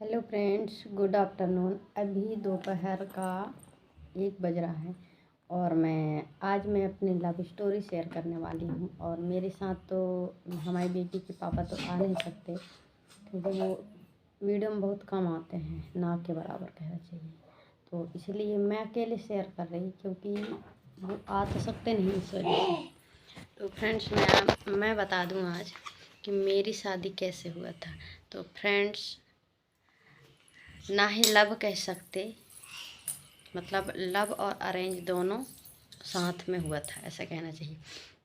Hello friends, good afternoon. अभी दोपहर का 1 बज रहा है और मैं अपनी लव स्टोरी शेयर करने वाली हूँ। और मेरे साथ तो हमारी बेटी के पापा तो आ नहीं सकते, क्योंकि वो वीडियो में बहुत कम आते हैं, ना के बराबर कहना चाहिए। तो इसलिए मैं अकेले शेयर कर रही, क्योंकि वो आ तो सकते नहीं इस वजह से। तो फ्रेंड्स, मैं बता दूँ आज कि मेरी शादी कैसे हुआ था। तो फ्रेंड्स, ना ही लव कह सकते, मतलब लव और अरेंज दोनों साथ में हुआ था, ऐसा कहना चाहिए।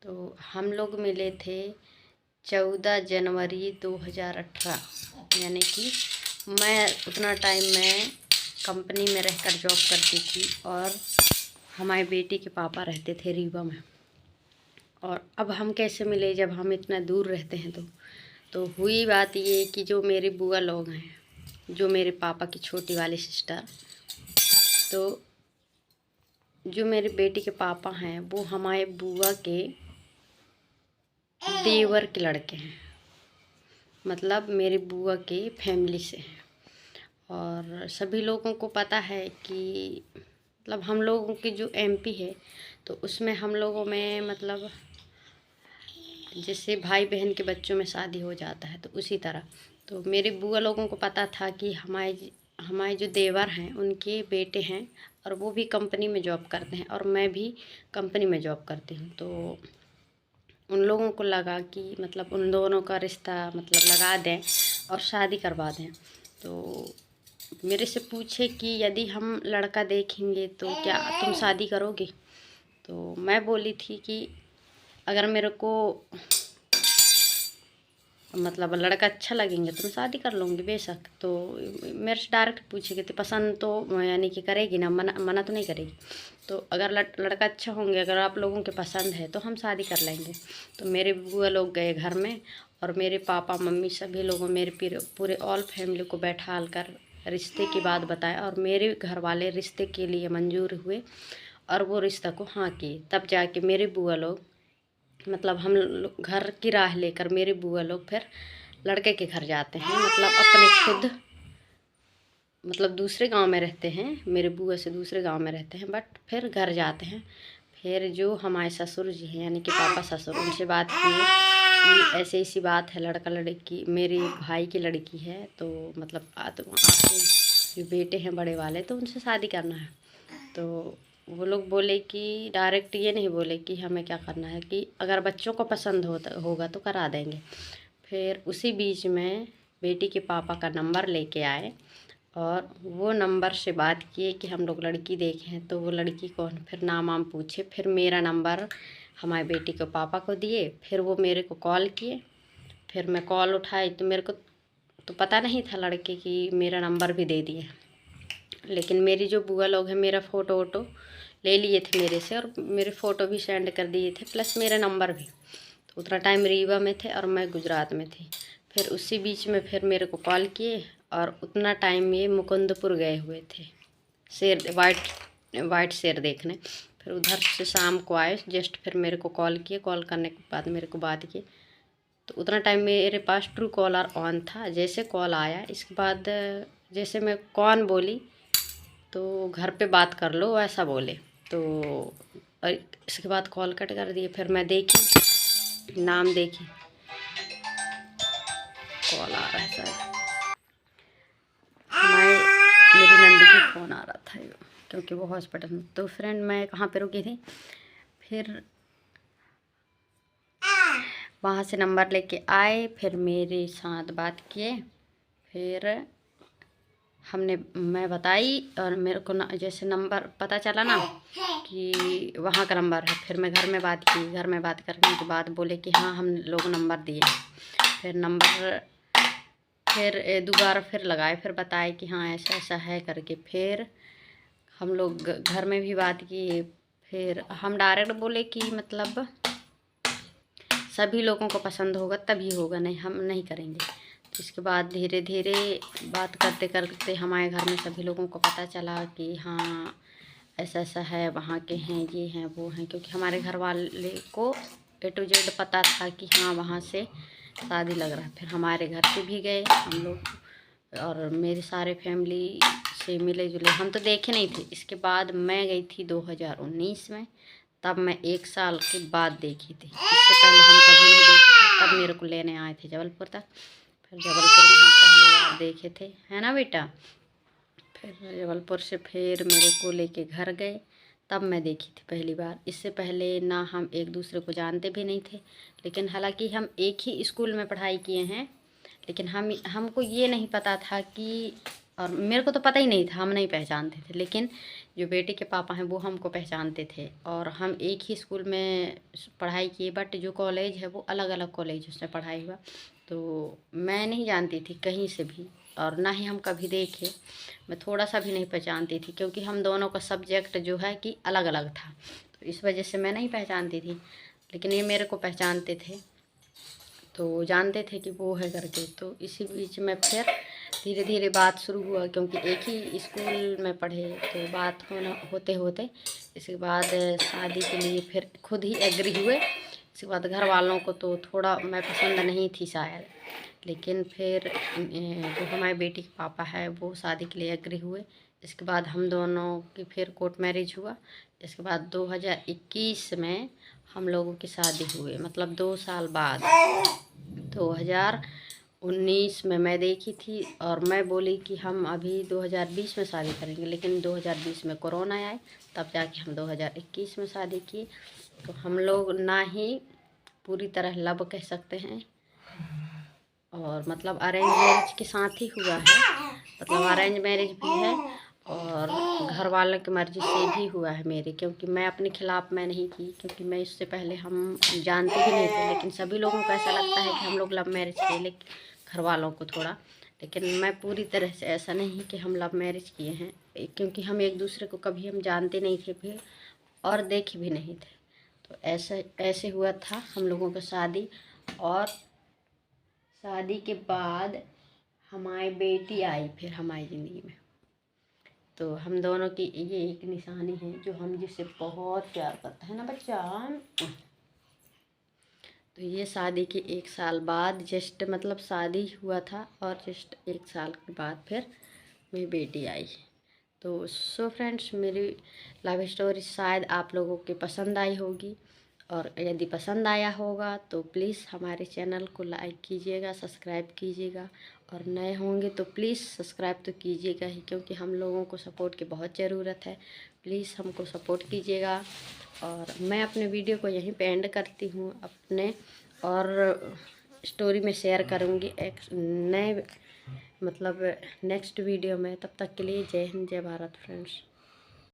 तो हम लोग मिले थे 14 जनवरी 2018, यानी कि मैं उतना टाइम मैं कंपनी में रहकर जॉब करती थी और हमारी बेटी के पापा रहते थे रीवा में। और अब हम कैसे मिले, जब हम इतना दूर रहते हैं। तो हुई बात ये कि जो मेरी बुआ लोग हैं, जो मेरे पापा की छोटी वाली सिस्टर, तो जो मेरी बेटी के पापा हैं वो हमारे बुआ के देवर के लड़के हैं, मतलब मेरी बुआ के फैमिली से हैं। और सभी लोगों को पता है कि मतलब हम लोगों की जो एमपी है, तो उसमें हम लोगों में मतलब जैसे भाई बहन के बच्चों में शादी हो जाता है, तो उसी तरह तो मेरे बुआ लोगों को पता था कि हमारे जो देवर हैं उनके बेटे हैं, और वो भी कंपनी में जॉब करते हैं और मैं भी कंपनी में जॉब करती हूँ। तो उन लोगों को लगा कि मतलब उन दोनों का रिश्ता मतलब लगा दें और शादी करवा दें। तो मेरे से पूछे कि यदि हम लड़का देखेंगे तो क्या तुम शादी करोगे। तो मैं बोली थी कि अगर मेरे को मतलब लड़का अच्छा लगेंगे तो मैं शादी कर लूँगी बेशक। तो मेरे से डायरेक्ट पूछे कि पसंद तो यानी कि करेगी ना, मना तो नहीं करेगी। तो अगर लड़का अच्छा होंगे, अगर आप लोगों के पसंद है तो हम शादी कर लेंगे। तो मेरे बुआ लोग गए घर में और मेरे पापा मम्मी सभी लोगों, मेरे पूरे ऑल फैमिली को बैठाल कर रिश्ते की बात बताया, और मेरे घर वाले रिश्ते के लिए मंजूर हुए और वो रिश्ता को हाँ किए। तब जाके मेरे बुआ लोग मतलब हम लोग घर की राह लेकर मेरे बुआ लोग फिर लड़के के घर जाते हैं, मतलब अपने खुद मतलब दूसरे गांव में रहते हैं, मेरे बुआ से दूसरे गांव में रहते हैं, बट फिर घर जाते हैं। फिर जो हमारे ससुर जी हैं यानी कि पापा ससुर, उनसे बात किए कि ऐसे ऐसी बात है, लड़का लड़की मेरे भाई की लड़की है, तो मतलब आपके जो बेटे हैं बड़े वाले, तो उनसे शादी करना है। तो वो लोग बोले कि डायरेक्ट ये नहीं बोले कि हमें क्या करना है, कि अगर बच्चों को पसंद होगा तो करा देंगे। फिर उसी बीच में बेटी के पापा का नंबर लेके आए और वो नंबर से बात किए कि हम लोग लड़की देखें। तो वो लड़की कौन, फिर नाम वाम पूछे, फिर मेरा नंबर हमारे बेटी के पापा को दिए। फिर वो मेरे को कॉल किए, फिर मैं कॉल उठाई तो मेरे को तो पता नहीं था लड़के की, मेरा नंबर भी दे दिए। लेकिन मेरी जो बुआ लोग हैं मेरा फ़ोटो वोटो ले लिए थे मेरे से, और मेरे फ़ोटो भी सेंड कर दिए थे, प्लस मेरा नंबर भी। तो उतना टाइम रीवा में थे और मैं गुजरात में थी। फिर उसी बीच में फिर मेरे को कॉल किए, और उतना टाइम ये मुकुंदपुर गए हुए थे शेर वाइट शेर देखने। फिर उधर से शाम को आए जस्ट, फिर मेरे को कॉल किए, कॉल करने के बाद मेरे को बात की। तो उतना टाइम मेरे पास ट्रू कॉलर ऑन था। जैसे कॉल आया इसके बाद जैसे मैं कौन बोली तो घर पे बात कर लो ऐसा बोले, तो और इसके बाद कॉल कट कर दिए। फिर मैं देखी, नाम देखी, कॉल आ रहा है शायद हमारे मेरी नंदी की फ़ोन आ रहा था, क्योंकि वो हॉस्पिटल में। तो फ्रेंड, मैं कहाँ पे रुकी थी, फिर वहाँ से नंबर लेके आए, फिर मेरे साथ बात किए। फिर मैं बताई और मेरे को जैसे नंबर पता चला ना कि वहाँ का नंबर है, फिर मैं घर में बात की। घर में बात करने के बाद बोले कि हाँ हम लोग नंबर दिए। फिर नंबर फिर दोबारा फिर लगाए, फिर बताए कि हाँ ऐसा ऐसा है करके। फिर हम लोग घर में भी बात की। फिर हम डायरेक्ट बोले कि मतलब सभी लोगों को पसंद होगा तभी होगा, नहीं हम नहीं करेंगे। तो इसके बाद धीरे धीरे बात करते करते हमारे घर में सभी लोगों को पता चला कि हाँ ऐसा ऐसा है, वहाँ के हैं, ये हैं वो हैं, क्योंकि हमारे घर वाले को A to Z पता था कि हाँ वहाँ से शादी लग रहा है। फिर हमारे घर पे भी गए हम लोग, और मेरी सारे फैमिली से मिले जुले हम तो देखे नहीं थे। इसके बाद मैं गई थी 2019 में, तब मैं 1 साल के बाद देखी थी। इससे पहले हम कभी नहीं देखे थे। तब मेरे को लेने आए थे जबलपुर तक, फिर जबलपुर में हम पहली बार देखे थे, है ना बेटा। फिर जबलपुर से फिर मेरे को लेके घर गए, तब मैं देखी थी पहली बार। इससे पहले ना हम एक दूसरे को जानते भी नहीं थे, लेकिन हालांकि हम एक ही स्कूल में पढ़ाई किए हैं, लेकिन हमको ये नहीं पता था कि, और मेरे को तो पता ही नहीं था, हम नहीं पहचानते थे। लेकिन जो बेटे के पापा हैं वो हमको पहचानते थे, और हम एक ही स्कूल में पढ़ाई किए, बट जो कॉलेज है वो अलग अलग कॉलेज उसमें पढ़ाई हुआ। तो मैं नहीं जानती थी कहीं से भी, और ना ही हम कभी देखे। मैं थोड़ा सा भी नहीं पहचानती थी, क्योंकि हम दोनों का सब्जेक्ट जो है कि अलग अलग था, तो इस वजह से मैं नहीं पहचानती थी। लेकिन ये मेरे को पहचानते थे, तो जानते थे कि वो है करके। तो इसी बीच में फिर धीरे धीरे बात शुरू हुआ, क्योंकि एक ही स्कूल में पढ़े, तो बात होते होते इसके बाद शादी के लिए फिर खुद ही एग्री हुए। इसके बाद घर वालों को तो थोड़ा मैं पसंद नहीं थी शायद, लेकिन फिर जो हमारी बेटी के पापा है वो शादी के लिए एग्री हुए। इसके बाद हम दोनों की फिर कोर्ट मैरिज हुआ। इसके बाद 2021 में हम लोगों की शादी हुई, मतलब 2 साल बाद। 2019 में मैं देखी थी, और मैं बोली कि हम अभी 2020 में शादी करेंगे, लेकिन 2020 में कोरोना आए, तब जाके हम 2021 में शादी किए। तो हम लोग ना ही पूरी तरह लव कह सकते हैं, और मतलब अरेंज मैरिज के साथ ही हुआ है। मतलब अरेंज मैरिज भी है, और घर वालों की मर्ज़ी से भी हुआ है मेरे, क्योंकि मैं अपने खिलाफ़ मैं नहीं की, क्योंकि मैं इससे पहले हम जानते भी नहीं थे। लेकिन सभी लोगों को ऐसा लगता है कि हम लोग लव मैरिज किए, लेकिन घर वालों को थोड़ा, लेकिन मैं पूरी तरह से ऐसा नहीं कि हम लव मैरिज किए हैं, क्योंकि हम एक दूसरे को कभी हम जानते नहीं थे फिर, और देखे भी नहीं थे। तो ऐसे ऐसे हुआ था हम लोगों का शादी। और शादी के बाद हमारी बेटी आई फिर हमारी ज़िंदगी में। तो हम दोनों की ये एक निशानी है, जो हम जिससे बहुत प्यार करते हैं ना बच्चा। तो ये शादी के 1 साल बाद, जस्ट मतलब शादी हुआ था और जस्ट 1 साल के बाद फिर मेरी बेटी आई। तो सो फ्रेंड्स, मेरी लव स्टोरी शायद आप लोगों के पसंद आई होगी, और यदि पसंद आया होगा तो प्लीज़ हमारे चैनल को लाइक कीजिएगा, सब्सक्राइब कीजिएगा, और नए होंगे तो प्लीज़ सब्सक्राइब तो कीजिएगा ही, क्योंकि हम लोगों को सपोर्ट की बहुत ज़रूरत है। प्लीज़ हमको सपोर्ट कीजिएगा। और मैं अपने वीडियो को यहीं पे एंड करती हूँ अपने, और स्टोरी में शेयर करूँगी एक नए मतलब नेक्स्ट वीडियो में। तब तक के लिए जय हिंद, जय भारत फ्रेंड्स।